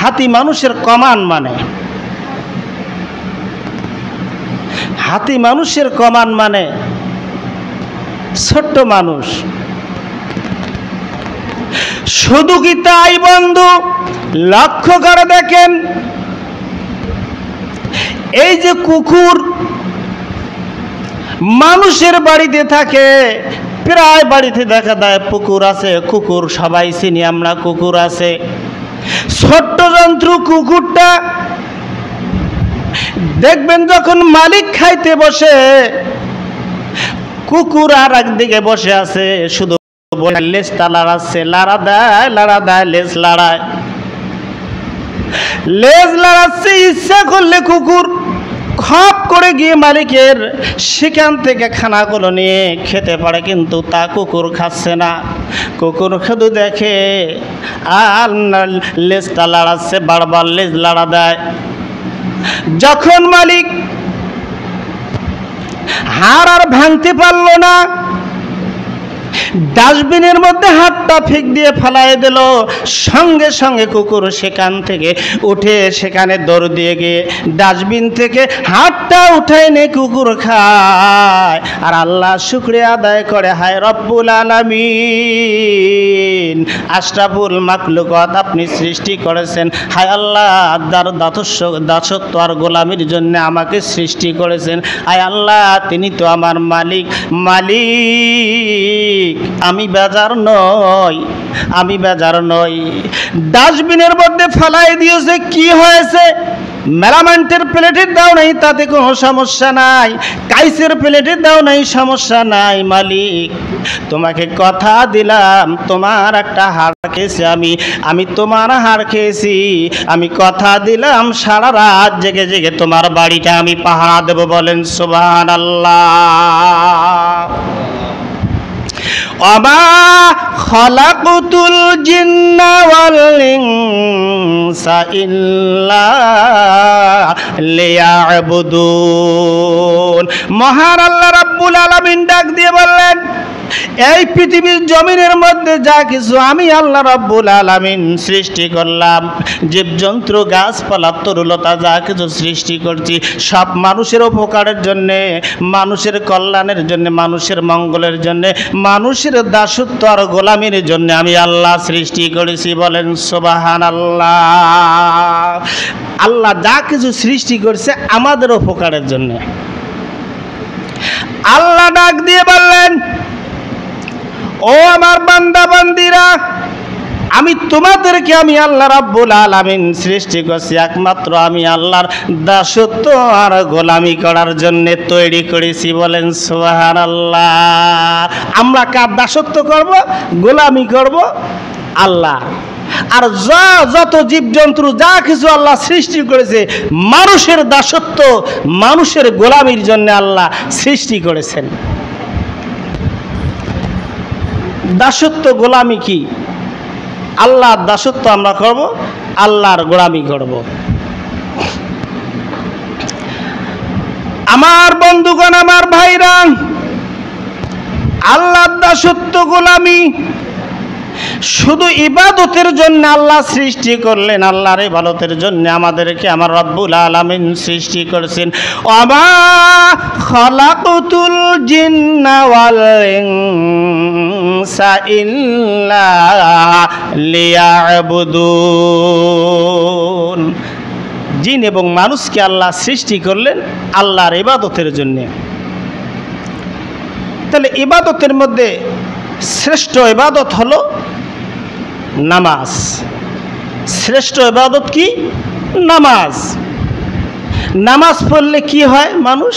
হাতি মানুষের কমান মানে, হাতি মানুষের কমান মানে ছোট্ট মানুষ। শুধু কি তাই বন্ধু, লক্ষ্য করে দেখেন, এই যে কুকুর মানুষের বাড়িতে থাকে, প্রায় বাড়িতে দেখা যায় পুকুর আছে, কুকুর সবাই চিনি আমরা, কুকুর আছে। ছোট্ট জন্তু কুকুরটা দেখবেন যখন মালিক খাইতে বসে, কুকুর আর একদিকে বসে আছে, শুধু লেজটা লাড়াচ্ছে, লাড়া দেয় লেজ লাড়ায়, লেজ লাড়াচ্ছে। ইচ্ছা করলে কুকুর খপ করে গিয়ে মালিকের সেখান থেকে খানাগুলো নিয়ে খেতে পারে, কিন্তু তা কুকুর খাচ্ছে না। কুকুর শুধু দেখে আর লেজটা লাড়াচ্ছে, বারবার লেজ লাড়া দেয়। যখন মালিক হাড় আর ভাঙতে পারল না, ডাস্টবিনের মধ্যে হাতটা ফিক দিয়ে ফেলাই দিল, সঙ্গে সঙ্গে কুকুর সেখান থেকে উঠে সেখানে দৌড় দিয়ে গিয়ে ডাস্টবিন থেকে হাতটা উঠায় নে কুকুর খায়, আর আল্লাহ শুকরিয়া আদায় করে, হায় রব্বুল আলামিন, আশরাফুল মাখলুকাত আপনি সৃষ্টি করেছেন, হায় আল্লাহ দাসত্ব আর গোলামির জন্য আমাকে সৃষ্টি করেছেন, হায় আল্লাহ তিনি তো আমার মালিক, আমি বেজার নই, আমি বেজার নই। ডাস্টবিনের মধ্যে ফেলাই দিয়েছে, কি হয়েছে? মেলামেন্টের প্লেটে দাও নাই, তাতে কোনো সমস্যা নাই, কাইসের প্লেটে দাও নাই, সমস্যা নাই। মালিক তোমাকে কথা দিলাম, তোমার একটা হাড় খেয়েছি আমি তোমার হাড় খেয়েছি, আমি কথা দিলাম সারা রাত জেগে জেগে তোমার বাড়িটা আমি পাহারা দেব। বলেন সুবহানাল্লাহ। ওমা খালাকুতুল জিন্না ওয়াল ইনসা ইল্লা লিয়াবুদুন। মহান আল্লাহ রাব্বুল আলামিন ডাক দিয়ে বললেন, এই পৃথিবীর জমিনের মধ্যে যা কিছু আমি আল্লাহ রাব্বুল আলামিন সৃষ্টি করলাম, জীবজন্তু গাছপালা তরুলতা যা কিছু সৃষ্টি করছি, সব মানুষের উপকারের জন্যে, মানুষের কল্যাণের জন্যে, মানুষের মঙ্গলের জন্যে, মানুষের দাসত্ব আর গোলামির জন্য আমি আল্লাহ সৃষ্টি করেছি। বলেন সুবহানাল্লাহ। আল্লাহ যা কিছু সৃষ্টি করছে আমাদের উপকারের জন্য। আল্লাহ ডাক দিয়ে বললেন, ও আমার বান্দা বান্দিরা, আমি তোমাদেরকে আমি আল্লাহ রাব্বুল আলামিন সৃষ্টি করছি একমাত্র আমি আল্লাহর দাসত্ব আর গোলামি করার জন্য তৈরি করেছি। বলেন সুবহানাল্লাহ। আমরা কার দাসত্ব করব, গোলামি করব? আল্লাহ। আর যত জীবজন্তু যা কিছু আল্লাহ সৃষ্টি করেছে মানুষের দাসত্ব, মানুষের গোলামির জন্য আল্লাহ সৃষ্টি করেছেন। দাসত্ব গোলামি কি? আল্লাহর দাসত্ব আমরা করব, আল্লাহর গোলামি করব। আমার বন্ধুগণ, আমার ভাইরা, আল্লাহর দাসত্ব গোলামি শুধু ইবাদতের জন্য আল্লাহ সৃষ্টি করলেন, আল্লাহর ইবাদতের জন্য আমাদেরকে আমার রব্বুল আলামিন সৃষ্টি করেছেন। ওমা খালাকুতুল জিন্না ওয়াল ইনসা ইল্লা লিয়াবুদুন। জিন এবং মানুষকে আল্লাহ সৃষ্টি করলেন আল্লাহর ইবাদতের জন্য। তাহলে ইবাদতের মধ্যে শ্রেষ্ঠ ইবাদত হলো নামাজ। শ্রেষ্ঠ ইবাদত কি? নামাজ। নামাজ পড়লে কি হয়? মানুষ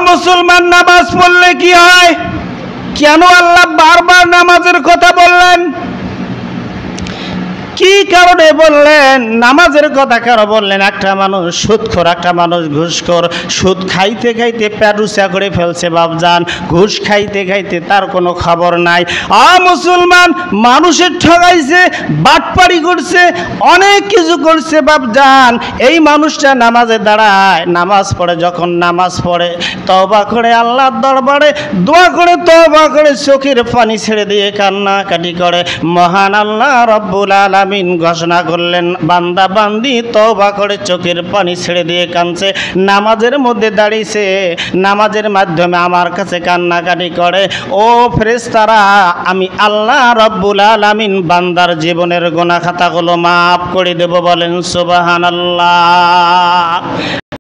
মুসলমান নামাজ পড়লে কি হয়? কেন আল্লাহ বারবার নামাজের কথা বললেন? কি কি কারণে বললেন? নামাজের কথা কেন বললেন? একটা মানুষ সুদখোর, একটা মানুষ ঘুষখোর, সুদ খাইতে খাইতে প্যারুসা করে ফেলছে বাপজান, ঘুষ খাইতে খাইতে তার কোনো খবর নাই। মুসলমান মানুষের ঠগাইছে, বাটপাড়ি করছে, অনেক কিছু করছে বাপজান। এই মানুষটা নামাজে দাঁড়ায়, নামাজ পড়ে, যখন নামাজ পড়ে তওবা করে আল্লাহর দরবারে দোয়া করে, তওবা করে চোখের পানি ছেড়ে দিয়ে কান্নাকাটি করে। মহান আল্লাহ রব্বুল আলামিন ঘোষণা করলেন, বান্দা বান্দি তওবা করে চোখের পানি ছেড়ে দিয়ে কাঁদছে, নামাজের মধ্যে দাঁড়িয়েছে, নামাজের মাধ্যমে আমার কাছে কান্নাকাটি করে, ও ফেরেশতারা, আমি আল্লাহ রব্বুল আলামিন বান্দার জীবনের গুনাহ খাতাগুলো মাফ করে দেব। বলেন সুবহানাল্লাহ।